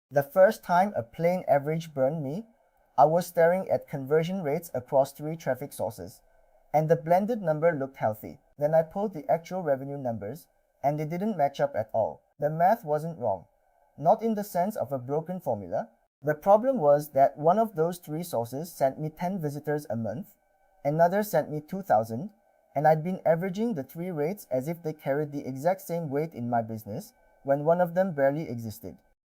The first time a plain average burned me, I was staring at conversion rates across three traffic sources, and the blended number looked healthy. Then I pulled the actual revenue numbers, and they didn't match up at all. The math wasn't wrong, not in the sense of a broken formula. The problem was that one of those three sources sent me 10 visitors a month, another sent me 2,000, and I'd been averaging the three rates as if they carried the exact same weight in my business when one of them barely existed.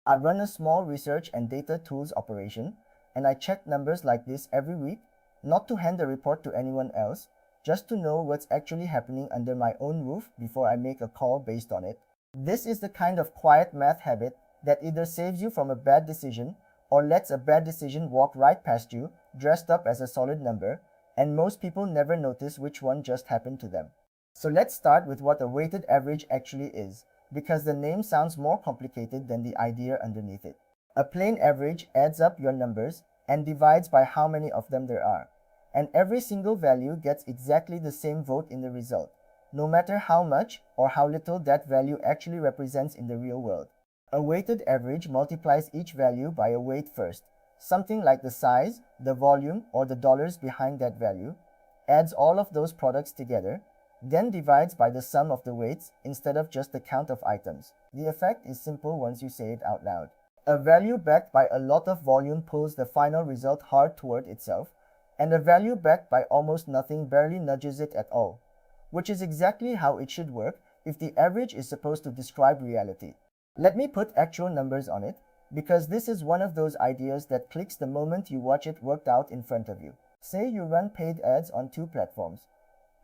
I run a small research and data tools operation, and I check numbers like this every week, not to hand the report to anyone else, just to know what's actually happening under my own roof before I make a call based on it. This is the kind of quiet math habit that either saves you from a bad decision or lets a bad decision walk right past you, dressed up as a solid number, and most people never notice which one just happened to them. So let's start with what a weighted average actually is, because the name sounds more complicated than the idea underneath it. A plain average adds up your numbers and divides by how many of them there are, and every single value gets exactly the same vote in the result, no matter how much or how little that value actually represents in the real world. A weighted average multiplies each value by a weight first, something like the size, the volume, or the dollars behind that value, adds all of those products together, then divides by the sum of the weights instead of just the count of items. The effect is simple once you say it out loud. A value backed by a lot of volume pulls the final result hard toward itself, and a value backed by almost nothing barely nudges it at all, which is exactly how it should work if the average is supposed to describe reality. Let me put actual numbers on it, because this is one of those ideas that clicks the moment you watch it worked out in front of you. Say you run paid ads on two platforms.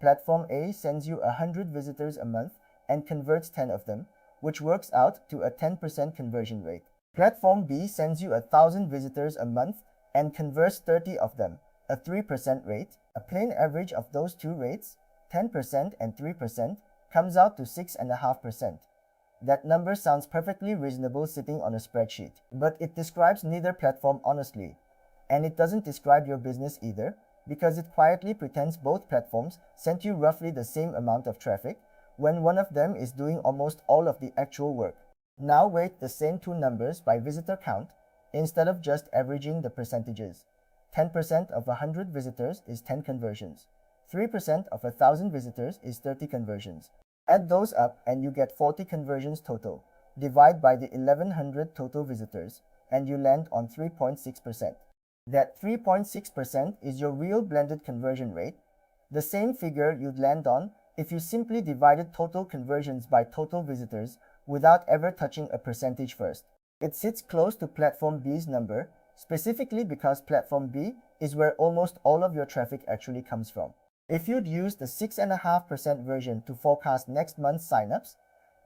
Platform A sends you 100 visitors a month and converts 10 of them, which works out to a 10% conversion rate. Platform B sends you 1,000 visitors a month and converts 30 of them, a 3% rate. A plain average of those two rates, 10% and 3%, comes out to 6.5%. That number sounds perfectly reasonable sitting on a spreadsheet, but it describes neither platform honestly, and it doesn't describe your business either, because it quietly pretends both platforms sent you roughly the same amount of traffic when one of them is doing almost all of the actual work. Now weight the same two numbers by visitor count instead of just averaging the percentages. 10% of 100 visitors is 10 conversions. 3% of 1,000 visitors is 30 conversions. Add those up and you get 40 conversions total. Divide by the 1,100 total visitors and you land on 3.6%. That 3.6% is your real blended conversion rate, the same figure you'd land on if you simply divided total conversions by total visitors without ever touching a percentage first. It sits close to Platform B's number, specifically because Platform B is where almost all of your traffic actually comes from. If you'd used the 6.5% version to forecast next month's signups,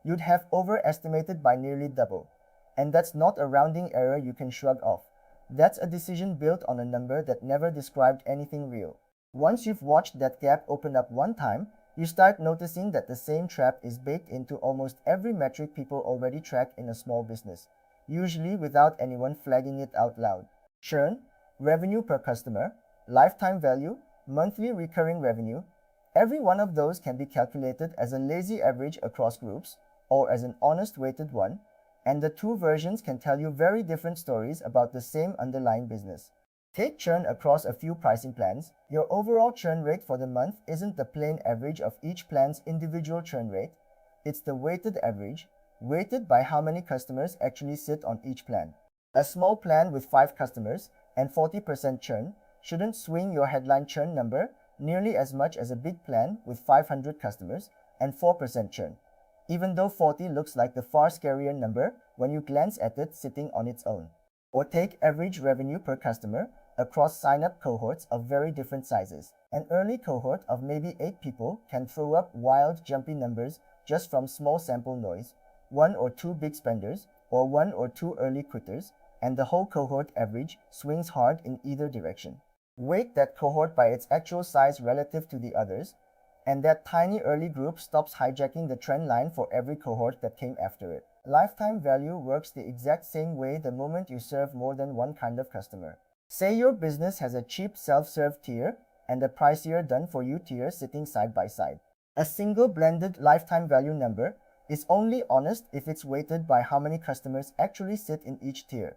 you'd have overestimated by nearly double. And that's not a rounding error you can shrug off. That's a decision built on a number that never described anything real. Once you've watched that gap open up one time, you start noticing that the same trap is baked into almost every metric people already track in a small business, usually without anyone flagging it out loud. Churn, revenue per customer, lifetime value, monthly recurring revenue, every one of those can be calculated as a lazy average across groups or as an honest weighted one, and the two versions can tell you very different stories about the same underlying business. Take churn across a few pricing plans. Your overall churn rate for the month isn't the plain average of each plan's individual churn rate, it's the weighted average, weighted by how many customers actually sit on each plan. A small plan with 5 customers and 40% churn shouldn't swing your headline churn number nearly as much as a big plan with 500 customers and 4% churn, even though 40 looks like the far scarier number when you glance at it sitting on its own. Or take average revenue per customer across sign-up cohorts of very different sizes. An early cohort of maybe 8 people can throw up wild, jumpy numbers just from small sample noise, 1 or 2 big spenders, or 1 or 2 early quitters, and the whole cohort average swings hard in either direction. Weight that cohort by its actual size relative to the others, and that tiny early group stops hijacking the trend line for every cohort that came after it. Lifetime value works the exact same way the moment you serve more than one kind of customer. Say your business has a cheap self-serve tier and a pricier done-for-you tier sitting side by side. A single blended lifetime value number is only honest if it's weighted by how many customers actually sit in each tier,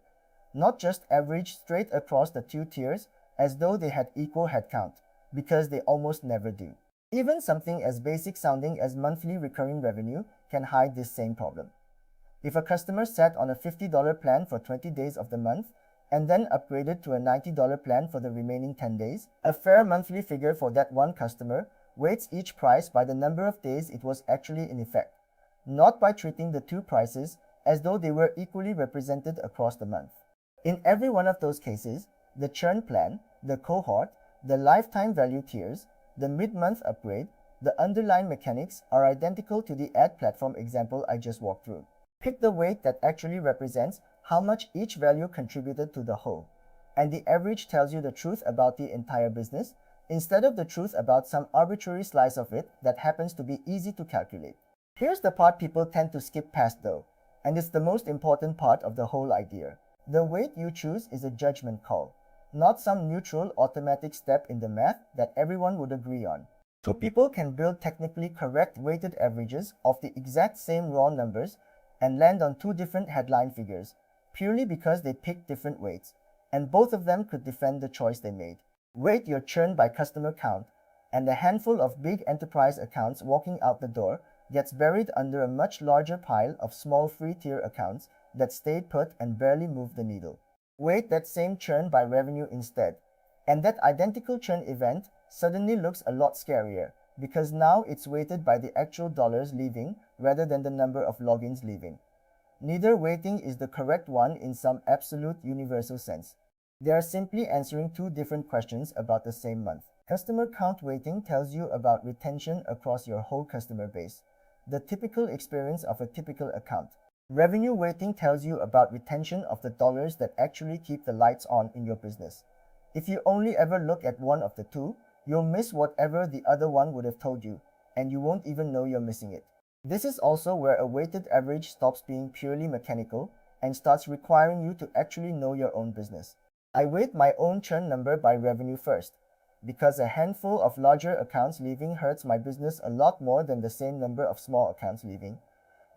not just averaged straight across the two tiers as though they had equal headcount, because they almost never do. Even something as basic sounding as monthly recurring revenue can hide this same problem. If a customer sat on a $50 plan for 20 days of the month and then upgraded to a $90 plan for the remaining 10 days, a fair monthly figure for that one customer weights each price by the number of days it was actually in effect, not by treating the two prices as though they were equally represented across the month. In every one of those cases, the churn plan, the cohort, the lifetime value tiers, the mid-month upgrade, the underlying mechanics are identical to the ad platform example I just walked through. Pick the weight that actually represents how much each value contributed to the whole, and the average tells you the truth about the entire business, instead of the truth about some arbitrary slice of it that happens to be easy to calculate. Here's the part people tend to skip past though, and it's the most important part of the whole idea. The weight you choose is a judgment call, not some neutral automatic step in the math that everyone would agree on. So people can build technically correct weighted averages of the exact same raw numbers and land on two different headline figures, purely because they picked different weights, and both of them could defend the choice they made. Weight your churn by customer count, and a handful of big enterprise accounts walking out the door gets buried under a much larger pile of small free-tier accounts that stayed put and barely moved the needle. Weight that same churn by revenue instead, and that identical churn event suddenly looks a lot scarier, because now it's weighted by the actual dollars leaving rather than the number of logins leaving. Neither weighting is the correct one in some absolute universal sense. They are simply answering two different questions about the same month. Customer count weighting tells you about retention across your whole customer base, the typical experience of a typical account. Revenue weighting tells you about retention of the dollars that actually keep the lights on in your business. If you only ever look at one of the two, you'll miss whatever the other one would have told you, and you won't even know you're missing it. This is also where a weighted average stops being purely mechanical and starts requiring you to actually know your own business. I weight my own churn number by revenue first, because a handful of larger accounts leaving hurts my business a lot more than the same number of small accounts leaving,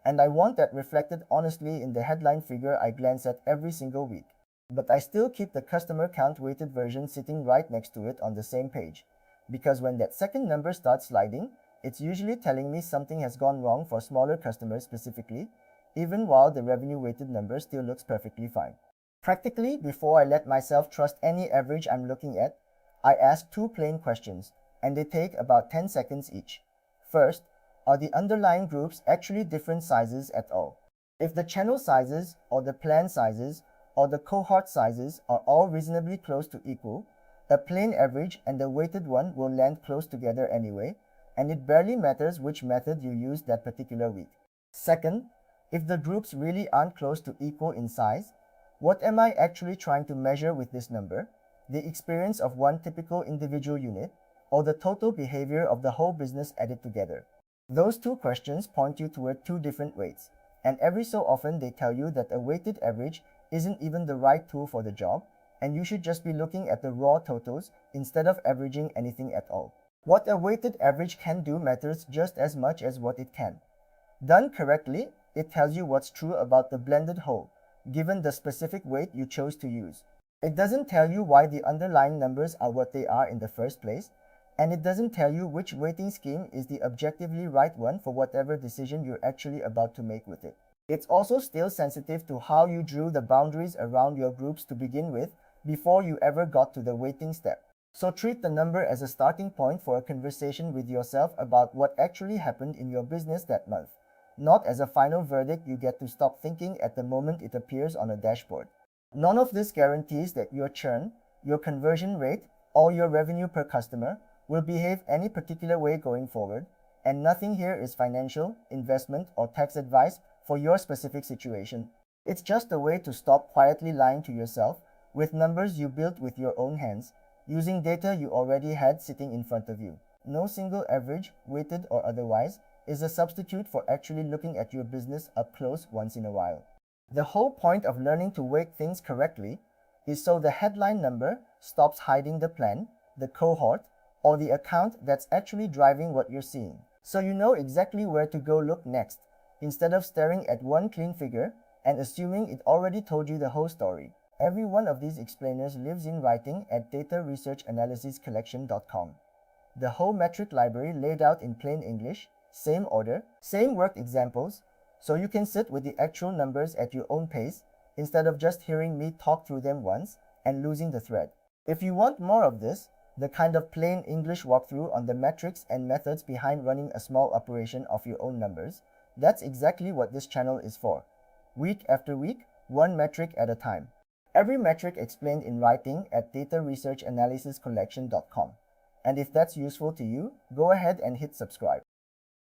and I want that reflected honestly in the headline figure I glance at every single week. But I still keep the customer count weighted version sitting right next to it on the same page, because when that second number starts sliding, it's usually telling me something has gone wrong for smaller customers specifically, even while the revenue weighted number still looks perfectly fine. Practically, before I let myself trust any average I'm looking at, I ask two plain questions, and they take about 10 seconds each. First, are the underlying groups actually different sizes at all? If the channel sizes, or the plan sizes, or the cohort sizes are all reasonably close to equal, a plain average and the weighted one will land close together anyway, and it barely matters which method you use that particular week. Second, if the groups really aren't close to equal in size, what am I actually trying to measure with this number? The experience of one typical individual unit, or the total behavior of the whole business added together? Those two questions point you toward two different weights, and every so often they tell you that a weighted average isn't even the right tool for the job, and you should just be looking at the raw totals instead of averaging anything at all. What a weighted average can do matters just as much as what it can. Done correctly, it tells you what's true about the blended whole, given the specific weight you chose to use. It doesn't tell you why the underlying numbers are what they are in the first place, and it doesn't tell you which weighting scheme is the objectively right one for whatever decision you're actually about to make with it. It's also still sensitive to how you drew the boundaries around your groups to begin with before you ever got to the weighting step. So treat the number as a starting point for a conversation with yourself about what actually happened in your business that month, not as a final verdict you get to stop thinking at the moment it appears on a dashboard. None of this guarantees that your churn, your conversion rate, or your revenue per customer will behave any particular way going forward, and nothing here is financial, investment, or tax advice for your specific situation. It's just a way to stop quietly lying to yourself with numbers you built with your own hands, using data you already had sitting in front of you. No single average, weighted or otherwise, is a substitute for actually looking at your business up close once in a while. The whole point of learning to weight things correctly is so the headline number stops hiding the plan, the cohort, or the account that's actually driving what you're seeing. So you know exactly where to go look next, instead of staring at one clean figure and assuming it already told you the whole story. Every one of these explainers lives in writing at dataresearchanalysiscollection.com. The whole metric library laid out in plain English, same order, same worked examples, so you can sit with the actual numbers at your own pace instead of just hearing me talk through them once and losing the thread. If you want more of this, the kind of plain English walkthrough on the metrics and methods behind running a small operation of your own numbers, that's exactly what this channel is for. Week after week, one metric at a time. Every metric explained in writing at dataresearchanalysiscollection.com. And if that's useful to you, go ahead and hit subscribe.